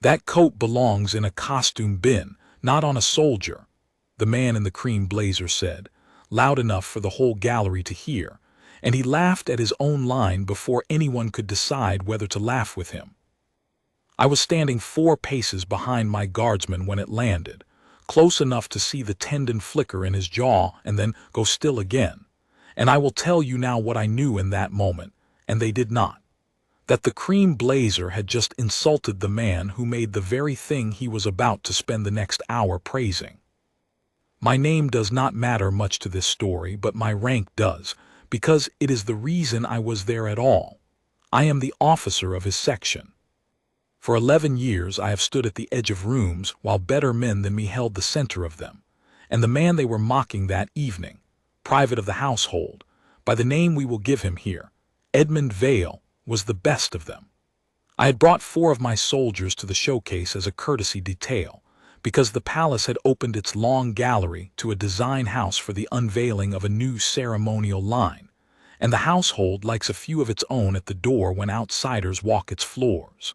That coat belongs in a costume bin, not on a soldier, the man in the cream blazer said, loud enough for the whole gallery to hear, and he laughed at his own line before anyone could decide whether to laugh with him. I was standing 4 paces behind my guardsman when it landed, close enough to see the tendon flicker in his jaw and then go still again. And I will tell you now what I knew in that moment, and they did not. That the cream blazer had just insulted the man who made the very thing he was about to spend the next hour praising. My name does not matter much to this story, but my rank does, because it is the reason I was there at all. I am the officer of his section. For 11 years I have stood at the edge of rooms while better men than me held the center of them, and the man they were mocking that evening, private of the household, by the name we will give him here, Edmund Vale, was the best of them. I had brought 4 of my soldiers to the showcase as a courtesy detail, because the palace had opened its long gallery to a design house for the unveiling of a new ceremonial line, and the household likes a few of its own at the door when outsiders walk its floors.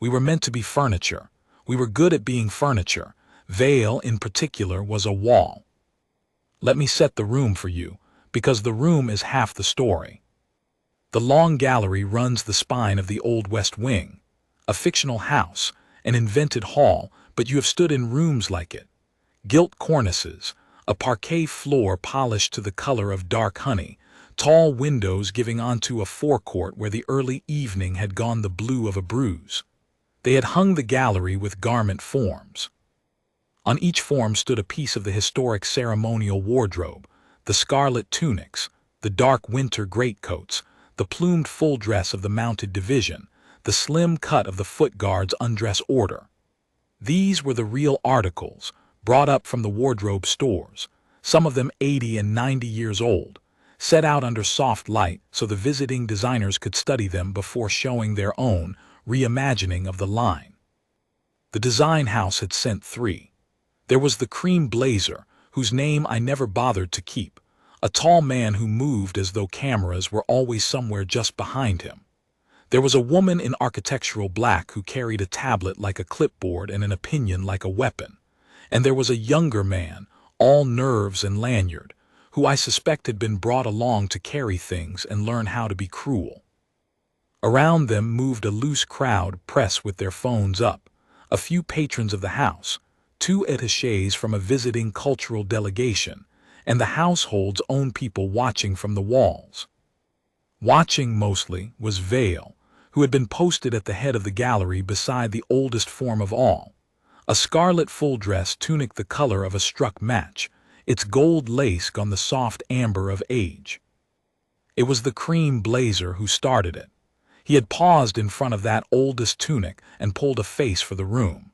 We were meant to be furniture. We were good at being furniture. Vale, in particular, was a wall. Let me set the room for you, because the room is half the story. The long gallery runs the spine of the Old West Wing, a fictional house, an invented hall, but you have stood in rooms like it. Gilt cornices, a parquet floor polished to the color of dark honey, tall windows giving onto a forecourt where the early evening had gone the blue of a bruise. They had hung the gallery with garment forms. On each form stood a piece of the historic ceremonial wardrobe, the scarlet tunics, the dark winter greatcoats, the plumed full dress of the mounted division, the slim cut of the foot guard's undress order. These were the real articles, brought up from the wardrobe stores, some of them 80 and 90 years old, set out under soft light so the visiting designers could study them before showing their own reimagining of the line. The design house had sent 3. There was the cream blazer, whose name I never bothered to keep, a tall man who moved as though cameras were always somewhere just behind him. There was a woman in architectural black who carried a tablet like a clipboard and an opinion like a weapon. And there was a younger man, all nerves and lanyard, who I suspect had been brought along to carry things and learn how to be cruel. Around them moved a loose crowd pressed with their phones up, a few patrons of the house, 2 attachés from a visiting cultural delegation, and the household's own people watching from the walls. Watching mostly was Vale, who had been posted at the head of the gallery beside the oldest form of all, a scarlet full-dress tunic the color of a struck match, its gold lace on the soft amber of age. It was the cream blazer who started it. He had paused in front of that oldest tunic and pulled a face for the room.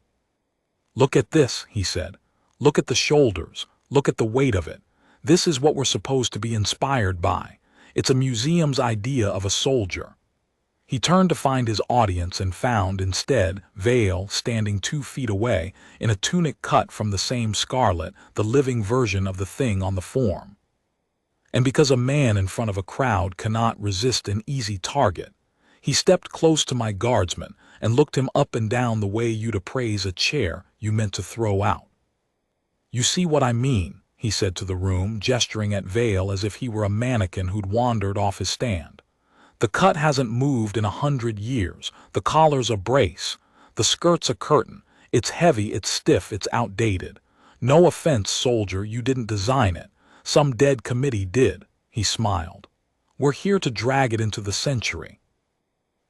"Look at this," he said. "Look at the shoulders. Look at the weight of it. This is what we're supposed to be inspired by. It's a museum's idea of a soldier." He turned to find his audience and found, instead, Vale standing 2 feet away, in a tunic cut from the same scarlet, the living version of the thing on the form. And because a man in front of a crowd cannot resist an easy target, he stepped close to my guardsman and looked him up and down the way you'd appraise a chair you meant to throw out. "You see what I mean," he said to the room, gesturing at Vale as if he were a mannequin who'd wandered off his stand. "The cut hasn't moved in 100 years. The collar's a brace. The skirt's a curtain. It's heavy, it's stiff, it's outdated. No offense, soldier, you didn't design it. Some dead committee did," he smiled. "We're here to drag it into the century."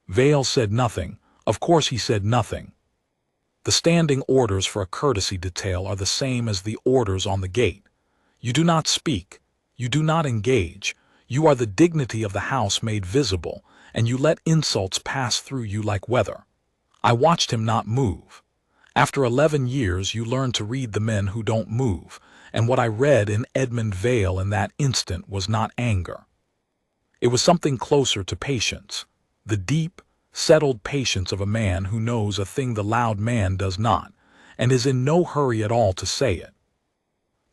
Vale said nothing. Of course he said nothing. The standing orders for a courtesy detail are the same as the orders on the gate. You do not speak. You do not engage. You are the dignity of the house made visible, and you let insults pass through you like weather. I watched him not move. After 11 years, you learn to read the men who don't move, and what I read in Edmund Vale in that instant was not anger. It was something closer to patience, the deep, settled patience of a man who knows a thing the loud man does not, and is in no hurry at all to say it.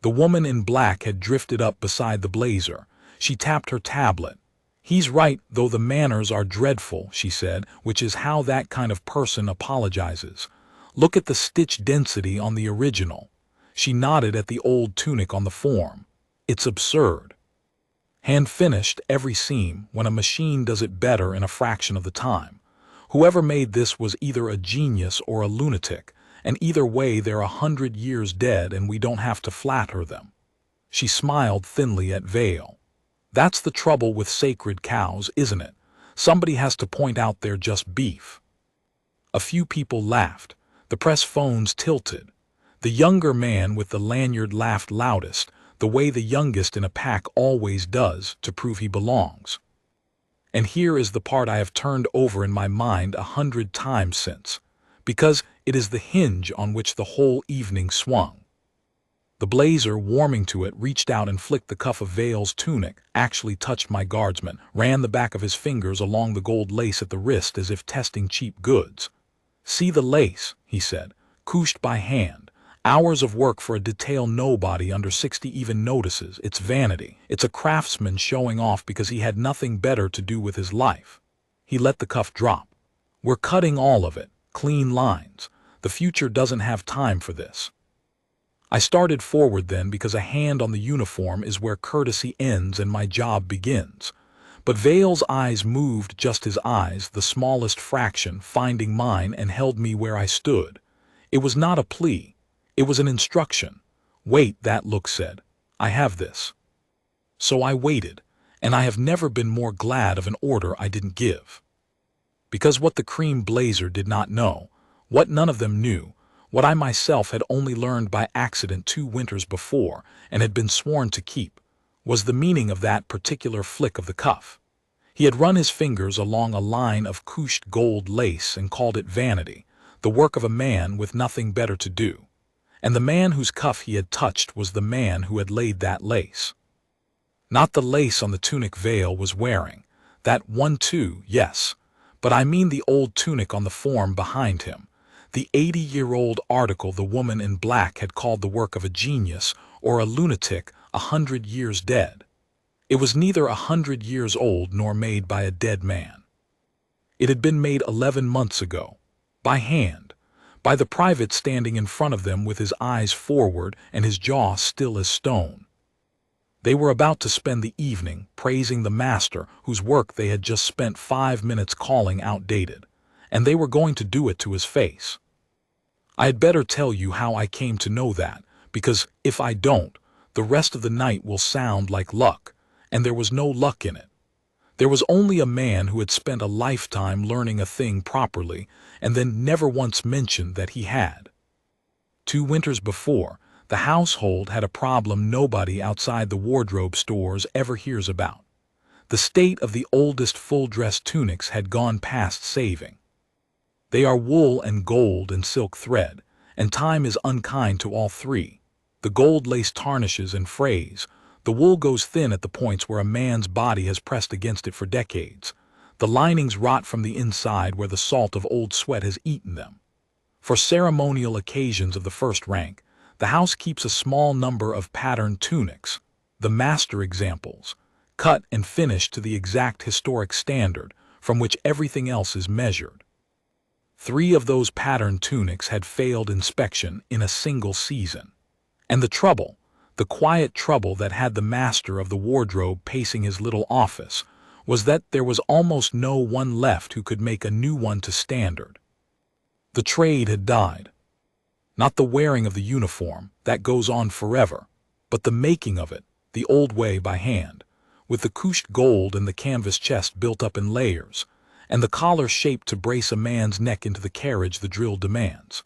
The woman in black had drifted up beside the blazer. She tapped her tablet. He's right, though the manners are dreadful, she said, which is how that kind of person apologizes. Look at the stitch density on the original. She nodded at the old tunic on the form. It's absurd. Hand-finished every seam when a machine does it better in a fraction of the time. Whoever made this was either a genius or a lunatic, and either way they're 100 years dead and we don't have to flatter them. She smiled thinly at Vale. That's the trouble with sacred cows, isn't it? Somebody has to point out they're just beef. A few people laughed. The press phones tilted. The younger man with the lanyard laughed loudest, the way the youngest in a pack always does to prove he belongs. And here is the part I have turned over in my mind 100 times since, because it is the hinge on which the whole evening swung. The blazer, warming to it, reached out and flicked the cuff of Vale's tunic, actually touched my guardsman, ran the back of his fingers along the gold lace at the wrist as if testing cheap goods. See the lace, he said, coushed by hand. Hours of work for a detail nobody under 60 even notices. It's vanity. It's a craftsman showing off because he had nothing better to do with his life. He let the cuff drop. We're cutting all of it, clean lines. The future doesn't have time for this. I started forward then because a hand on the uniform is where courtesy ends and my job begins. But Vale's eyes moved, just his eyes, the smallest fraction, finding mine, and held me where I stood. It was not a plea. It was an instruction. Wait, that look said. I have this. So I waited, and I have never been more glad of an order I didn't give. Because what the cream blazer did not know, what none of them knew, what I myself had only learned by accident 2 winters before and had been sworn to keep, was the meaning of that particular flick of the cuff. He had run his fingers along a line of coushed gold lace and called it vanity, the work of a man with nothing better to do. And the man whose cuff he had touched was the man who had laid that lace. Not the lace on the tunic Vale was wearing. That one too, yes. But I mean the old tunic on the form behind him. The 80-year-old article the woman in black had called the work of a genius or a lunatic 100 years dead. It was neither 100 years old nor made by a dead man. It had been made 11 months ago, by hand, by the private standing in front of them with his eyes forward and his jaw still as stone. They were about to spend the evening praising the master whose work they had just spent 5 minutes calling outdated, and they were going to do it to his face. I had better tell you how I came to know that, because if I don't, the rest of the night will sound like luck, and there was no luck in it. There was only a man who had spent a lifetime learning a thing properly and then never once mentioned that he had. 2 winters before, the household had a problem nobody outside the wardrobe stores ever hears about. The state of the oldest full-dress tunics had gone past saving. They are wool and gold and silk thread, and time is unkind to all 3. The gold lace tarnishes and frays. The wool goes thin at the points where a man's body has pressed against it for decades. The linings rot from the inside where the salt of old sweat has eaten them. For ceremonial occasions of the first rank, the house keeps a small number of patterned tunics, the master examples, cut and finished to the exact historic standard from which everything else is measured. 3 of those patterned tunics had failed inspection in a single season. And the trouble, the quiet trouble that had the master of the wardrobe pacing his little office, was that there was almost no one left who could make a new one to standard. The trade had died. Not the wearing of the uniform, that goes on forever, but the making of it, the old way by hand, with the coushed gold and the canvas chest built up in layers, and the collar shaped to brace a man's neck into the carriage the drill demands.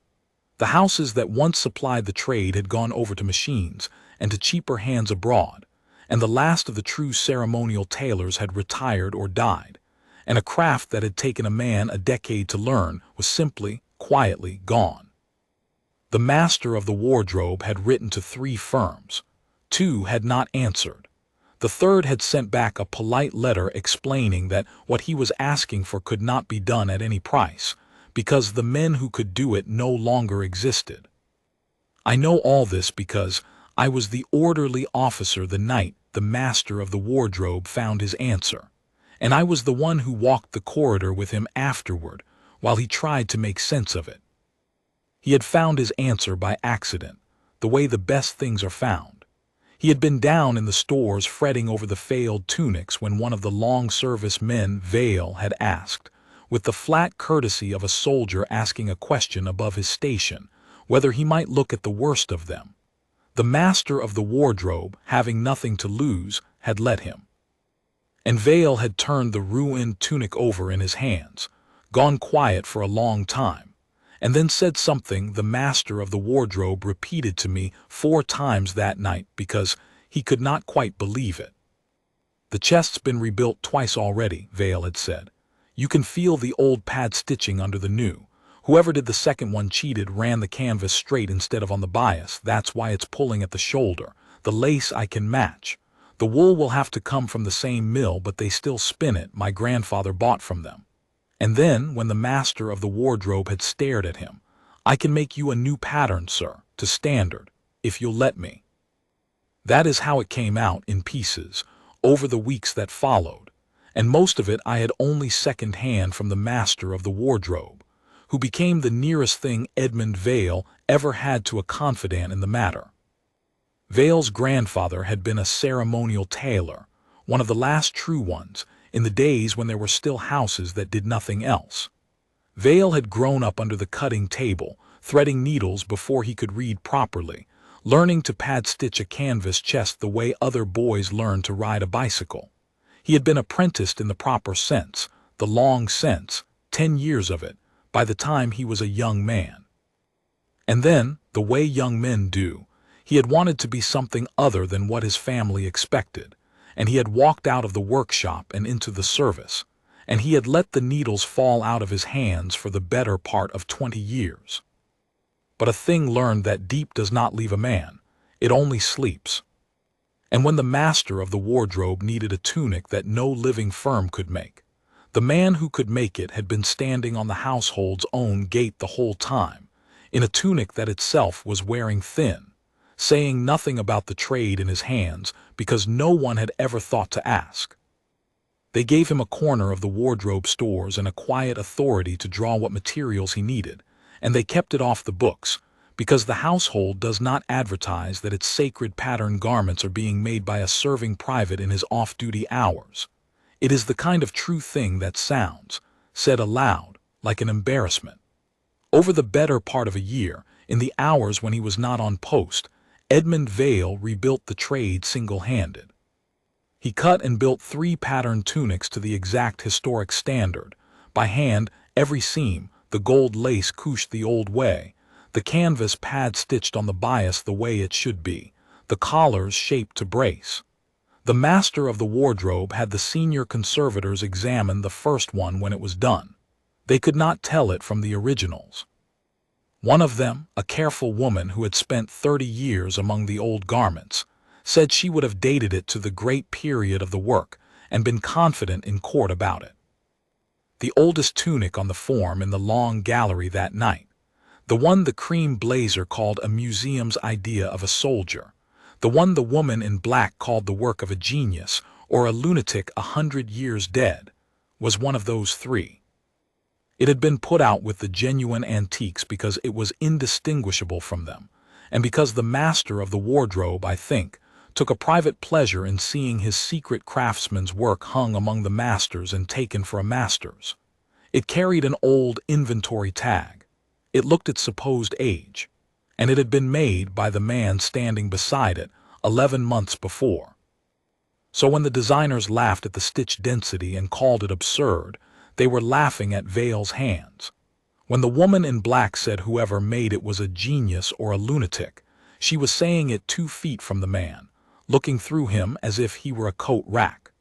The houses that once supplied the trade had gone over to machines and to cheaper hands abroad, and the last of the true ceremonial tailors had retired or died, and a craft that had taken a man a decade to learn was simply, quietly gone. The master of the wardrobe had written to 3 firms. 2 had not answered. The 3rd had sent back a polite letter explaining that what he was asking for could not be done at any price, because the men who could do it no longer existed. I know all this because I was the orderly officer the night the master of the wardrobe found his answer, and I was the one who walked the corridor with him afterward while he tried to make sense of it. He had found his answer by accident, the way the best things are found. He had been down in the stores fretting over the failed tunics when one of the long-service men Vale had asked, with the flat courtesy of a soldier asking a question above his station, whether he might look at the worst of them. The master of the wardrobe, having nothing to lose, had let him. And Vale had turned the ruined tunic over in his hands, gone quiet for a long time, and then said something the master of the wardrobe repeated to me 4 times that night because he could not quite believe it. "The chest's been rebuilt twice already," Vale had said. "You can feel the old pad stitching under the new. Whoever did the second one cheated, ran the canvas straight instead of on the bias. That's why it's pulling at the shoulder. The lace I can match. The wool will have to come from the same mill, but they still spin it. My grandfather bought from them." And then, when the master of the wardrobe had stared at him, "I can make you a new pattern, sir, to standard, if you'll let me." That is how it came out in pieces, over the weeks that followed, and most of it I had only second-hand from the master of the wardrobe, who became the nearest thing Edmund Vale ever had to a confidant in the matter. Vale's grandfather had been a ceremonial tailor, one of the last true ones, in the days when there were still houses that did nothing else. Vale had grown up under the cutting table, threading needles before he could read properly, learning to pad-stitch a canvas chest the way other boys learn to ride a bicycle. He had been apprenticed in the proper sense, the long sense, 10 years of it, by the time he was a young man. And then, the way young men do, he had wanted to be something other than what his family expected, and he had walked out of the workshop and into the service, and he had let the needles fall out of his hands for the better part of 20 years. But a thing learned that deep does not leave a man, it only sleeps. And when the master of the wardrobe needed a tunic that no living firm could make, the man who could make it had been standing on the household's own gate the whole time, in a tunic that itself was wearing thin, saying nothing about the trade in his hands because no one had ever thought to ask. They gave him a corner of the wardrobe stores and a quiet authority to draw what materials he needed, and they kept it off the books, because the household does not advertise that its sacred pattern garments are being made by a serving private in his off-duty hours. It is the kind of true thing that sounds, said aloud, like an embarrassment. Over the better part of a year, in the hours when he was not on post, Edmund Vale rebuilt the trade single-handed. He cut and built 3 pattern tunics to the exact historic standard, by hand, every seam, the gold lace couched the old way, the canvas pad stitched on the bias the way it should be, the collars shaped to brace. The master of the wardrobe had the senior conservators examine the first one when it was done. They could not tell it from the originals. One of them, a careful woman who had spent 30 years among the old garments, said she would have dated it to the great period of the work and been confident in court about it. The oldest tunic on the form in the long gallery that night, the one the cream blazer called a museum's idea of a soldier, the one the woman in black called the work of a genius or a lunatic 100 years dead, was one of those 3. It had been put out with the genuine antiques because it was indistinguishable from them, and because the master of the wardrobe, I think, took a private pleasure in seeing his secret craftsman's work hung among the masters and taken for a master's. It carried an old inventory tag. It looked its supposed age, and it had been made by the man standing beside it 11 months before. So when the designers laughed at the stitch density and called it absurd, they were laughing at Vale's hands. When the woman in black said whoever made it was a genius or a lunatic, she was saying it 2 feet from the man, looking through him as if he were a coat rack.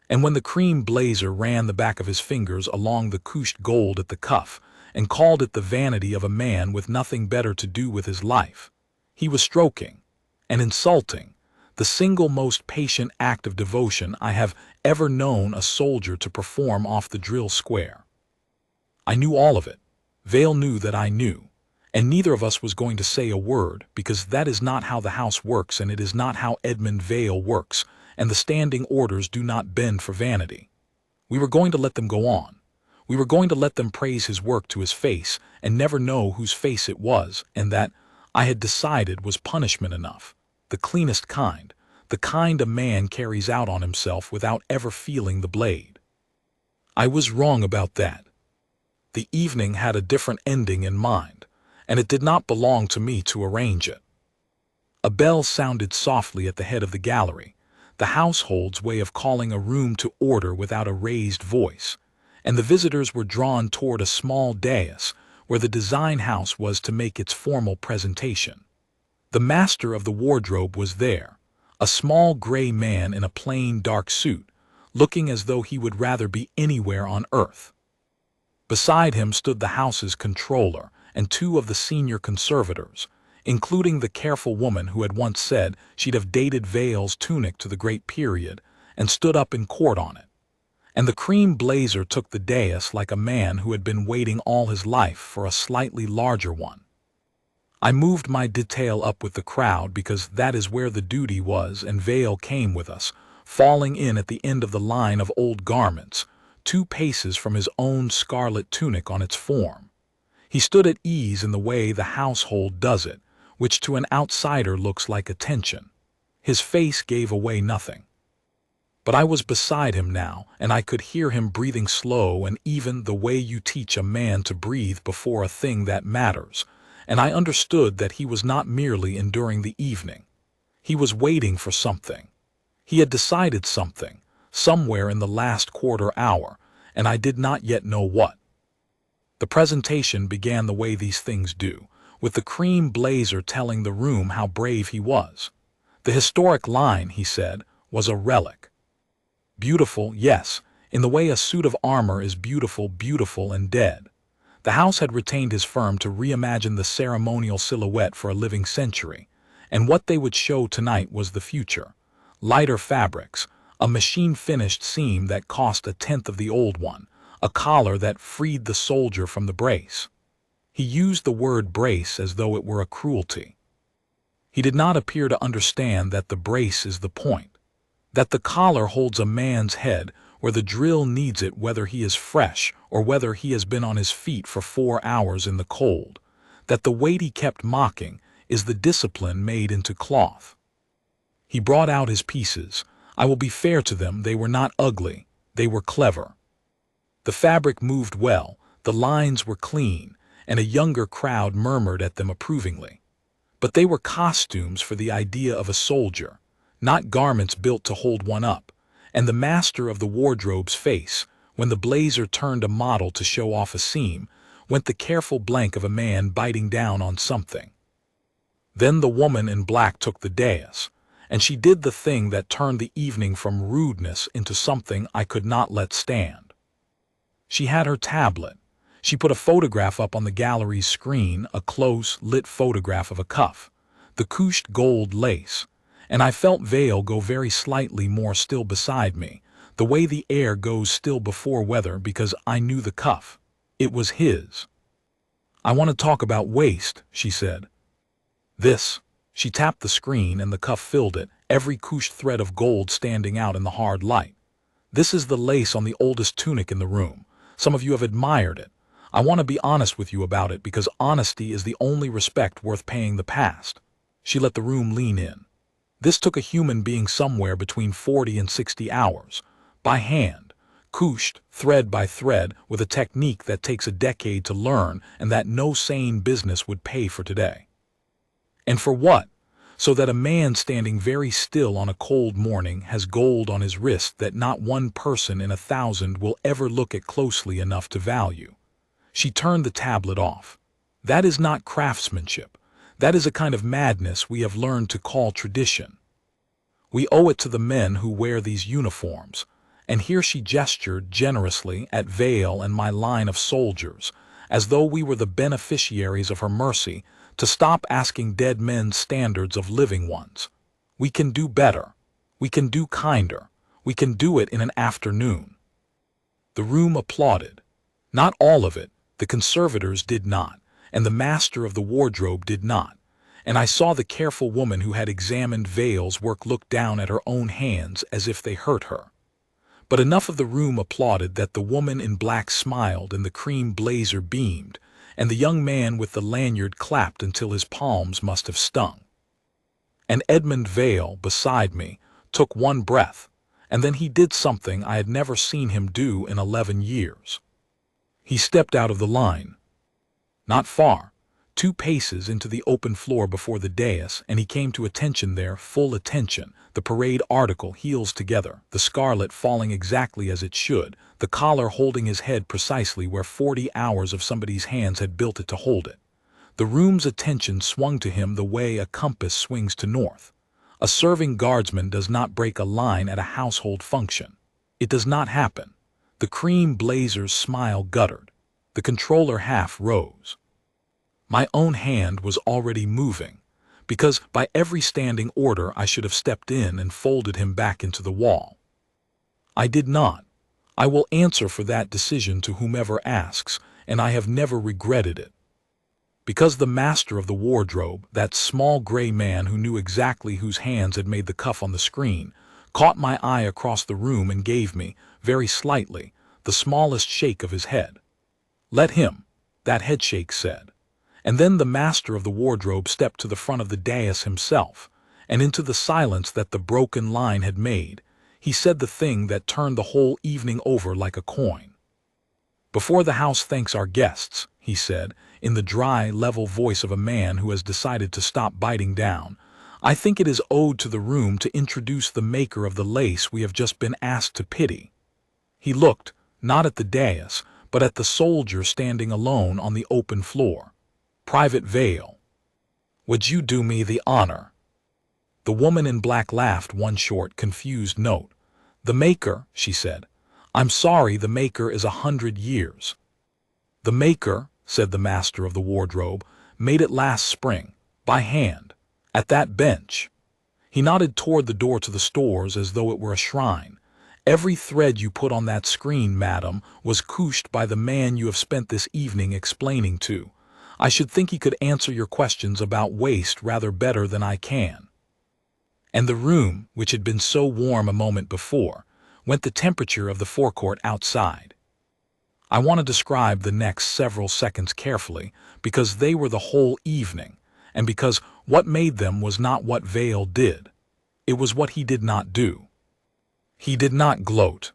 And when the cream blazer ran the back of his fingers along the couched gold at the cuff and called it the vanity of a man with nothing better to do with his life, he was stroking and insulting the single most patient act of devotion I have ever known a soldier to perform off the drill square. I knew all of it. Vale knew that I knew, and neither of us was going to say a word because that is not how the house works and it is not how Edmund Vale works, and the standing orders do not bend for vanity. We were going to let them go on. We were going to let them praise his work to his face and never know whose face it was, and that, I had decided, was punishment enough. The cleanest kind, the kind a man carries out on himself without ever feeling the blade. I was wrong about that. The evening had a different ending in mind, and it did not belong to me to arrange it. A bell sounded softly at the head of the gallery, the household's way of calling a room to order without a raised voice, and the visitors were drawn toward a small dais where the design house was to make its formal presentation. The master of the wardrobe was there, a small gray man in a plain dark suit, looking as though he would rather be anywhere on earth. Beside him stood the house's controller and two of the senior conservators, including the careful woman who had once said she'd have dated Vale's tunic to the Great Period and stood up in court on it. And the cream blazer took the dais like a man who had been waiting all his life for a slightly larger one. I moved my detail up with the crowd because that is where the duty was, and Vale came with us, falling in at the end of the line of old garments, 2 paces from his own scarlet tunic on its form. He stood at ease in the way the household does it, which to an outsider looks like attention. His face gave away nothing. But I was beside him now, and I could hear him breathing slow and even, the way you teach a man to breathe before a thing that matters, and I understood that he was not merely enduring the evening. He was waiting for something. He had decided something, somewhere in the last quarter hour, and I did not yet know what. The presentation began the way these things do, with the cream blazer telling the room how brave he was. The historic line, he said, was a relic. Beautiful, yes, in the way a suit of armor is beautiful, beautiful and dead. The house had retained his firm to reimagine the ceremonial silhouette for a living century, and what they would show tonight was the future. Lighter fabrics, a machine-finished seam that cost 1/10 of the old one, a collar that freed the soldier from the brace. He used the word brace as though it were a cruelty. He did not appear to understand that the brace is the point, that the collar holds a man's head where the drill needs it, whether he is fresh or whether he has been on his feet for 4 hours in the cold, that the weight he kept mocking is the discipline made into cloth. He brought out his pieces. I will be fair to them, they were not ugly, they were clever. The fabric moved well, the lines were clean, and a younger crowd murmured at them approvingly. But they were costumes for the idea of a soldier, not garments built to hold one up, and the master of the wardrobe's face, when the blazer turned a model to show off a seam, went the careful blank of a man biting down on something. Then the woman in black took the dais, and she did the thing that turned the evening from rudeness into something I could not let stand. She had her tablet. She put a photograph up on the gallery's screen, a close, lit photograph of a cuff, the couched gold lace, and I felt Vale go very slightly more still beside me, the way the air goes still before weather, because I knew the cuff. It was his. "I want to talk about waste," she said. "This." She tapped the screen and the cuff filled it, every couched thread of gold standing out in the hard light. "This is the lace on the oldest tunic in the room. Some of you have admired it. I want to be honest with you about it because honesty is the only respect worth paying the past." She let the room lean in. This took a human being somewhere between 40 and 60 hours, by hand, couched, thread by thread, with a technique that takes a decade to learn and that no sane business would pay for today. And for what? So that a man standing very still on a cold morning has gold on his wrist that not one person in 1,000 will ever look at closely enough to value. She turned the tablet off. That is not craftsmanship. That is a kind of madness we have learned to call tradition. We owe it to the men who wear these uniforms. And here she gestured generously at Vale and my line of soldiers, as though we were the beneficiaries of her mercy, to stop asking dead men's standards of living ones. We can do better. We can do kinder. We can do it in an afternoon. The room applauded. Not all of it. The conservators did not, and the master of the wardrobe did not, and I saw the careful woman who had examined Vale's work look down at her own hands as if they hurt her. but enough of the room applauded that the woman in black smiled and the cream blazer beamed, and the young man with the lanyard clapped until his palms must have stung. And Edmund Vale, beside me, took one breath, and then he did something I had never seen him do in 11 years. He stepped out of the line. Not far, 2 paces into the open floor before the dais, and he came to attention there, full attention, the parade article heels together, the scarlet falling exactly as it should, the collar holding his head precisely where 40 hours of somebody's hands had built it to hold it. The room's attention swung to him the way a compass swings to north. A serving guardsman does not break a line at a household function. It does not happen. The cream blazer's smile guttered. The controller half rose. My own hand was already moving, because by every standing order I should have stepped in and folded him back into the wall. I did not. I will answer for that decision to whomever asks, and I have never regretted it. Because the master of the wardrobe, that small gray man who knew exactly whose hands had made the cuff on the screen, caught my eye across the room and gave me, very slightly, the smallest shake of his head. Let him, that headshake said. And then the master of the wardrobe stepped to the front of the dais himself, and into the silence that the broken line had made, he said the thing that turned the whole evening over like a coin. "Before the house thanks our guests," he said, in the dry, level voice of a man who has decided to stop biting down, "I think it is owed to the room to introduce the maker of the lace we have just been asked to pity." He looked, not at the dais, but at the soldier standing alone on the open floor. "Private Vale. Would you do me the honor?" The woman in black laughed one short, confused note. "The maker," she said. "I'm sorry, the maker is 100 years. "The maker," said the master of the wardrobe, "made it last spring, by hand, at that bench." He nodded toward the door to the stores as though it were a shrine. "Every thread you put on that screen, madam, was couched by the man you have spent this evening explaining to. I should think he could answer your questions about waste rather better than I can." And the room, which had been so warm a moment before, went the temperature of the forecourt outside. I want to describe the next several seconds carefully, because they were the whole evening, and because what made them was not what Vale did. It was what he did not do. He did not gloat.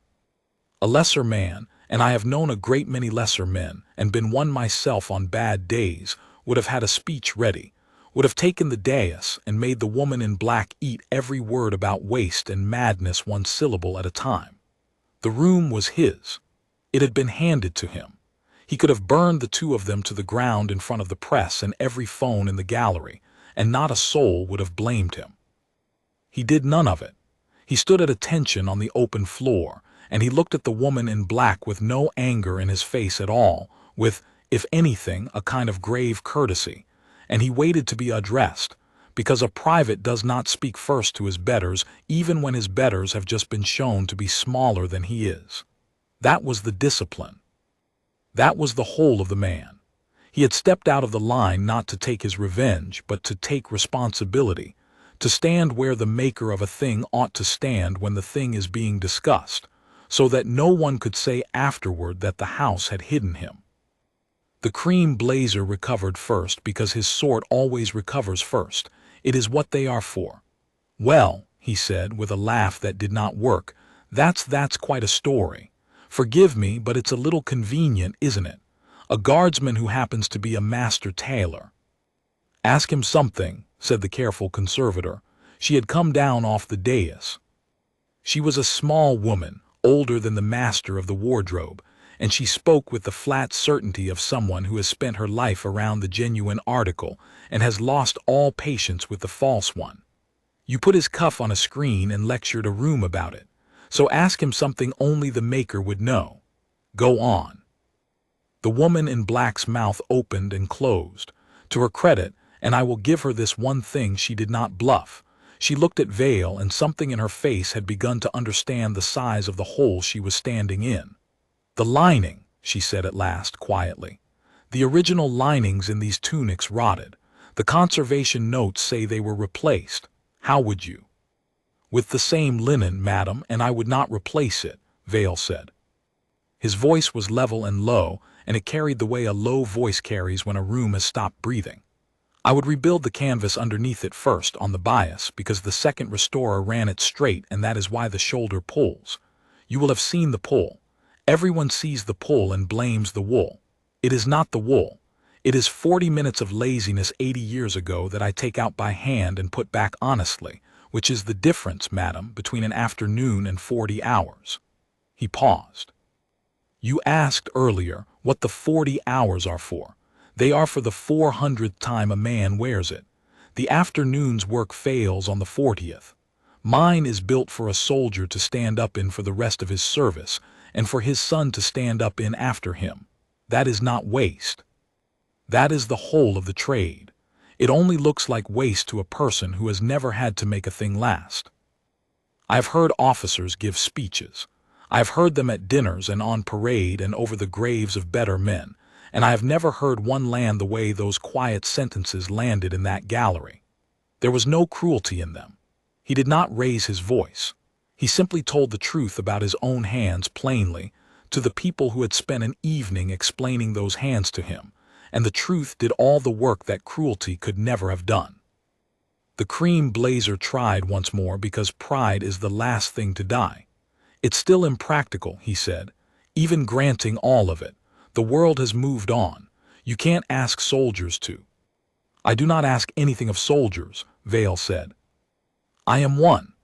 A lesser man, and I have known a great many lesser men, and been one myself on bad days, would have had a speech ready, would have taken the dais and made the woman in black eat every word about waste and madness one syllable at a time. The room was his. It had been handed to him. He could have burned the 2 of them to the ground in front of the press and every phone in the gallery, and not a soul would have blamed him. He did none of it. He stood at attention on the open floor, and he looked at the woman in black with no anger in his face at all, with, if anything, a kind of grave courtesy, and he waited to be addressed, because a private does not speak first to his betters, even when his betters have just been shown to be smaller than he is. That was the discipline. That was the whole of the man. He had stepped out of the line not to take his revenge, but to take responsibility, to stand where the maker of a thing ought to stand when the thing is being discussed, so that no one could say afterward that the house had hidden him. The cream blazer recovered first because his sort always recovers first. It is what they are for. "Well," he said with a laugh that did not work, that's quite a story. Forgive me, but it's a little convenient, isn't it? A guardsman who happens to be a master tailor." "Ask him something," said the careful conservator. She had come down off the dais. She was a small woman, older than the master of the wardrobe, and she spoke with the flat certainty of someone who has spent her life around the genuine article and has lost all patience with the false one. "You put his cuff on a screen and lectured a room about it. So ask him something only the maker would know. Go on." The woman in black's mouth opened and closed. To her credit, and I will give her this one thing, she did not bluff. She looked at Vale, and something in her face had begun to understand the size of the hole she was standing in. "The lining," she said at last, quietly. "The original linings in these tunics rotted. The conservation notes say they were replaced. How would you?" "With the same linen, madam, and I would not replace it," Vale said. His voice was level and low, and it carried the way a low voice carries when a room has stopped breathing. I would rebuild the canvas underneath it first on the bias because the second restorer ran it straight, and that is why the shoulder pulls. You will have seen the pull. Everyone sees the pull and blames the wool. It is not the wool. It is 40 minutes of laziness 80 years ago that I take out by hand and put back honestly, which is the difference, madam, between an afternoon and 40 hours. He paused. You asked earlier what the 40 hours are for. They are for the 400th time a man wears it. The afternoon's work fails on the 40th. Mine is built for a soldier to stand up in for the rest of his service, and for his son to stand up in after him. That is not waste. That is the whole of the trade. It only looks like waste to a person who has never had to make a thing last. I have heard officers give speeches. I have heard them at dinners and on parade and over the graves of better men, and I have never heard one land the way those quiet sentences landed in that gallery. There was no cruelty in them. He did not raise his voice. He simply told the truth about his own hands plainly to the people who had spent an evening explaining those hands to him, and the truth did all the work that cruelty could never have done. The cream blazer tried once more because pride is the last thing to die. It's still impractical, he said, even granting all of it. The world has moved on. You can't ask soldiers to. I do not ask anything of soldiers, Vale said. I am one.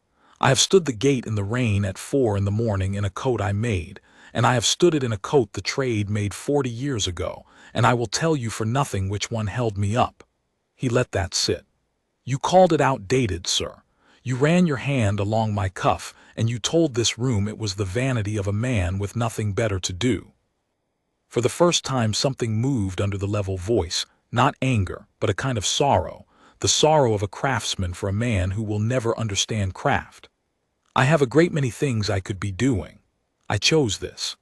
I have stood the gate in the rain at 4 in the morning in a coat I made, and I have stood it in a coat the trade made 40 years ago, and I will tell you for nothing which one held me up. He let that sit. You called it outdated, sir. You ran your hand along my cuff, and you told this room it was the vanity of a man with nothing better to do. For the first time something moved under the level voice, not anger, but a kind of sorrow, the sorrow of a craftsman for a man who will never understand craft. I have a great many things I could be doing. I chose this.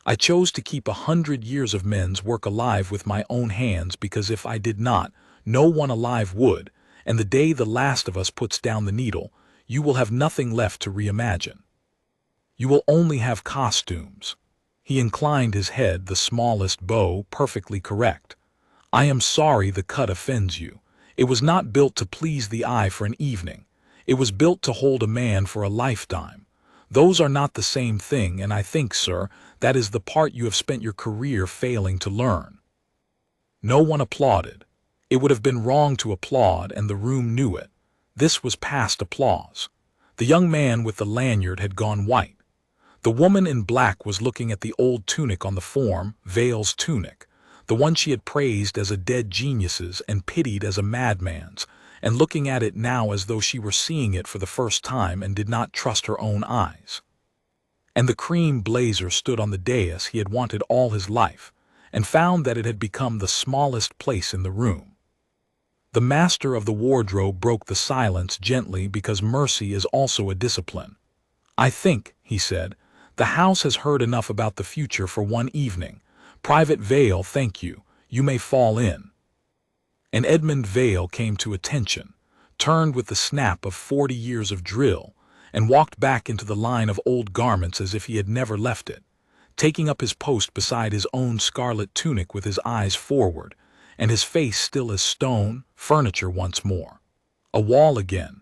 I chose to keep 100 years of men's work alive with my own hands, because if I did not, no one alive would, and the day the last of us puts down the needle, you will have nothing left to reimagine. You will only have costumes. He inclined his head, the smallest bow, perfectly correct. I am sorry the cut offends you. It was not built to please the eye for an evening. It was built to hold a man for a lifetime. Those are not the same thing, and I think, sir, that is the part you have spent your career failing to learn. No one applauded. It would have been wrong to applaud, and the room knew it. This was past applause. The young man with the lanyard had gone white. The woman in black was looking at the old tunic on the form, Vale's tunic, the one she had praised as a dead genius's and pitied as a madman's, and looking at it now as though she were seeing it for the first time and did not trust her own eyes. And the cream blazer stood on the dais he had wanted all his life, and found that it had become the smallest place in the room. The master of the wardrobe broke the silence gently, because mercy is also a discipline. I think, he said, the house has heard enough about the future for one evening. Private Vale, thank you. You may fall in. And Edmund Vale came to attention, turned with the snap of 40 years of drill, and walked back into the line of old garments as if he had never left it, taking up his post beside his own scarlet tunic with his eyes forward, and his face still as stone, furniture once more. A wall again.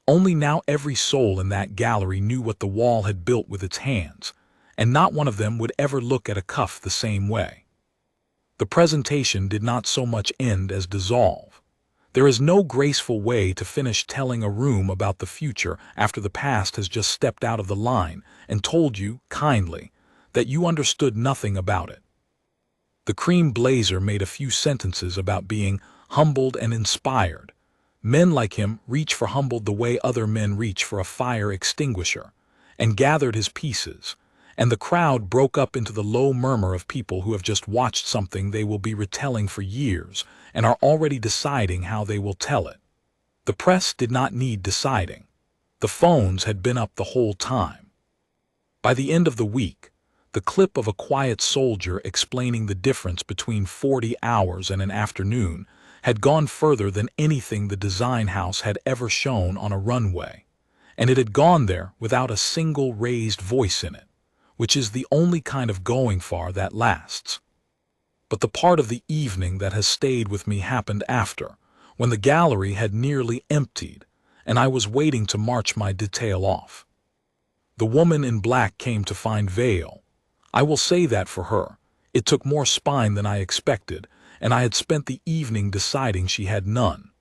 Only now every soul in that gallery knew what the wall had built with its hands, and not one of them would ever look at a cuff the same way. The presentation did not so much end as dissolve. There is no graceful way to finish telling a room about the future after the past has just stepped out of the line and told you, kindly, that you understood nothing about it. The cream blazer made a few sentences about being humbled and inspired. Men like him reach for humbled the way other men reach for a fire extinguisher, and gathered his pieces, and the crowd broke up into the low murmur of people who have just watched something they will be retelling for years and are already deciding how they will tell it. The press did not need deciding. The phones had been up the whole time. By the end of the week, the clip of a quiet soldier explaining the difference between 40 hours and an afternoon had gone further than anything the design house had ever shown on a runway, and it had gone there without a single raised voice in it, which is the only kind of going far that lasts. But the part of the evening that has stayed with me happened after, when the gallery had nearly emptied, and I was waiting to march my detail off. The woman in black came to find Vale. I will say that for her. It took more spine than I expected, and I had spent the evening deciding she had none.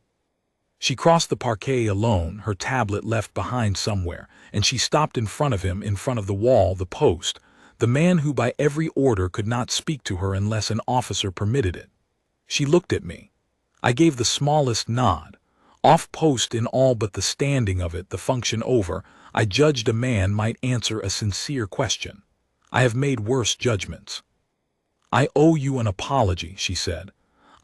She crossed the parquet alone, her tablet left behind somewhere, and she stopped in front of him, in front of the wall, the post, the man who by every order could not speak to her unless an officer permitted it. She looked at me. I gave the smallest nod. Off post in all but the standing of it, the function over, I judged a man might answer a sincere question. I have made worse judgments. I owe you an apology, she said.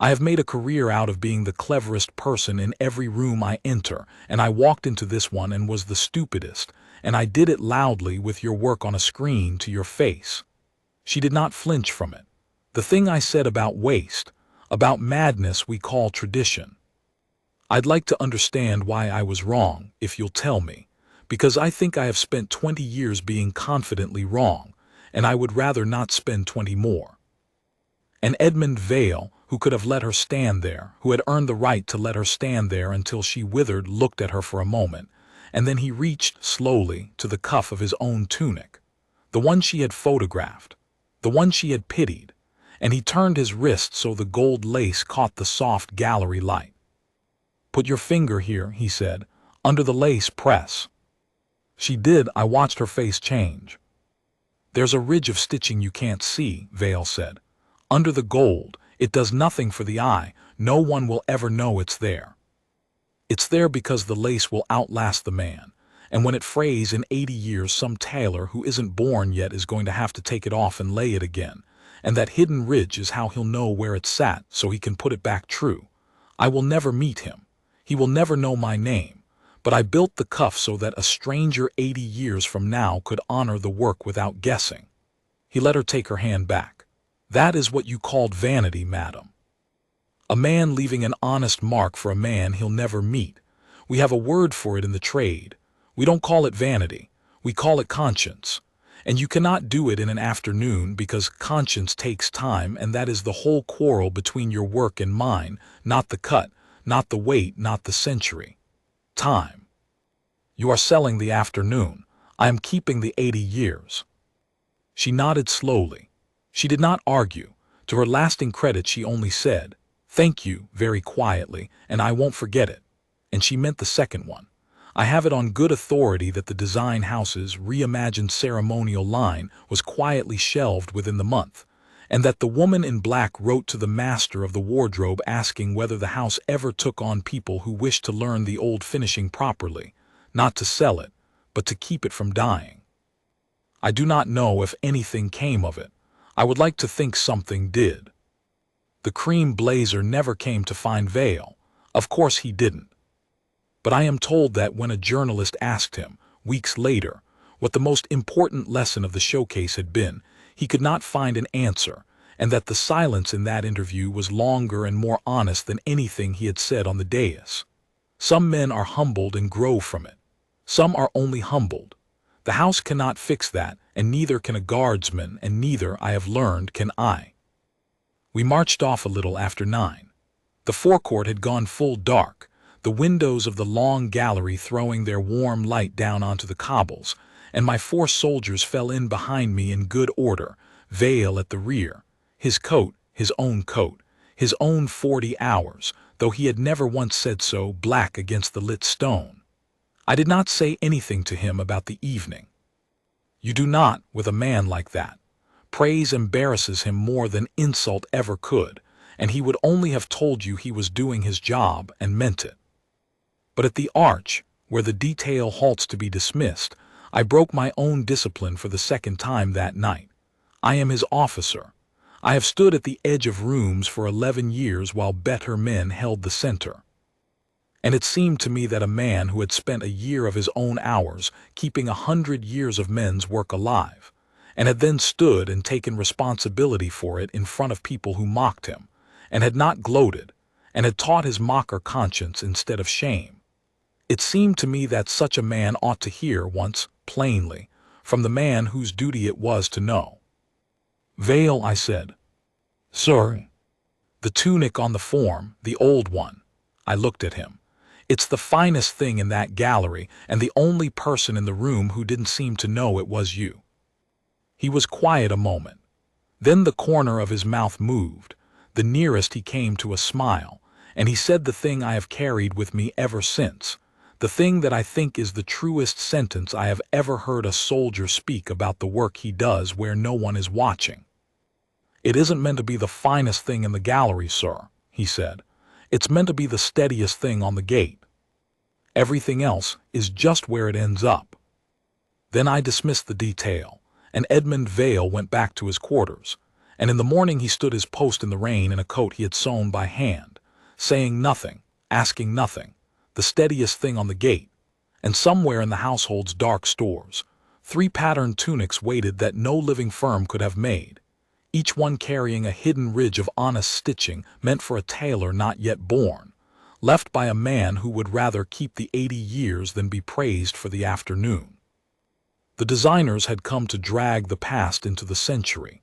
I have made a career out of being the cleverest person in every room I enter, and I walked into this one and was the stupidest, and I did it loudly with your work on a screen to your face. She did not flinch from it. The thing I said about waste, about madness we call tradition. I'd like to understand why I was wrong, if you'll tell me, because I think I have spent 20 years being confidently wrong, and I would rather not spend 20 more. And Edmund Vale, who could have let her stand there, who had earned the right to let her stand there until she withered, looked at her for a moment, and then he reached slowly to the cuff of his own tunic, the one she had photographed, the one she had pitied, and he turned his wrist so the gold lace caught the soft gallery light. "Put your finger here," he said, "under the lace press." She did. I watched her face change. "There's a ridge of stitching you can't see," Vale said. "Under the gold. It does nothing for the eye. No one will ever know it's there. It's there because the lace will outlast the man, and when it frays in 80 years some tailor who isn't born yet is going to have to take it off and lay it again, and that hidden ridge is how he'll know where it sat so he can put it back true. I will never meet him. He will never know my name, but I built the cuff so that a stranger 80 years from now could honor the work without guessing." He let her take her hand back. "That is what you called vanity, madam. A man leaving an honest mark for a man he'll never meet. We have a word for it in the trade. We don't call it vanity. We call it conscience. And you cannot do it in an afternoon because conscience takes time, and that is the whole quarrel between your work and mine, not the cut, not the weight, not the century. Time. You are selling the afternoon. I am keeping the 80 years. She nodded slowly. She did not argue. To her lasting credit, she only said, "Thank you," very quietly, "and I won't forget it." And she meant the second one. I have it on good authority that the design house's reimagined ceremonial line was quietly shelved within the month, and that the woman in black wrote to the master of the wardrobe asking whether the house ever took on people who wished to learn the old finishing properly, not to sell it, but to keep it from dying. I do not know if anything came of it. I would like to think something did. The cream blazer never came to find Vale. Of course he didn't. But I am told that when a journalist asked him, weeks later, what the most important lesson of the showcase had been, he could not find an answer, and that the silence in that interview was longer and more honest than anything he had said on the dais. Some men are humbled and grow from it. Some are only humbled. The house cannot fix that, and neither can a guardsman, and neither, I have learned, can I. We marched off a little after 9. The forecourt had gone full dark, the windows of the long gallery throwing their warm light down onto the cobbles, and my 4 soldiers fell in behind me in good order, Vale at the rear, his coat, his own coat, his own 40 hours, though he had never once said so, black against the lit stone. I did not say anything to him about the evening. You do not, with a man like that. Praise embarrasses him more than insult ever could, and he would only have told you he was doing his job and meant it. But at the arch, where the detail halts to be dismissed, I broke my own discipline for the second time that night. I am his officer. I have stood at the edge of rooms for 11 years while better men held the center. And it seemed to me that a man who had spent a year of his own hours keeping 100 years of men's work alive, and had then stood and taken responsibility for it in front of people who mocked him, and had not gloated, and had taught his mocker conscience instead of shame. It seemed to me that such a man ought to hear once, plainly, from the man whose duty it was to know. "Veil," I said. "Sir." "The tunic on the form, the old one." I looked at him. "It's the finest thing in that gallery, and the only person in the room who didn't seem to know it was you." He was quiet a moment. Then the corner of his mouth moved, the nearest he came to a smile, and he said the thing I have carried with me ever since, the thing that I think is the truest sentence I have ever heard a soldier speak about the work he does where no one is watching. "It isn't meant to be the finest thing in the gallery, sir," he said. "It's meant to be the steadiest thing on the gate. Everything else is just where it ends up." Then I dismissed the detail, and Edmund Vale went back to his quarters, and in the morning he stood his post in the rain in a coat he had sewn by hand, saying nothing, asking nothing, the steadiest thing on the gate, and somewhere in the household's dark stores, 3 patterned tunics waited that no living firm could have made, each one carrying a hidden ridge of honest stitching meant for a tailor not yet born, left by a man who would rather keep the 80 years than be praised for the afternoon. The designers had come to drag the past into the century.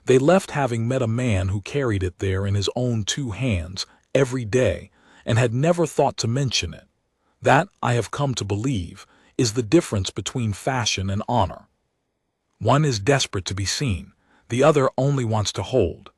They left having met a man who carried it there in his own 2 hands every day and had never thought to mention it. That, I have come to believe, is the difference between fashion and honor. One is desperate to be seen, the other only wants to hold.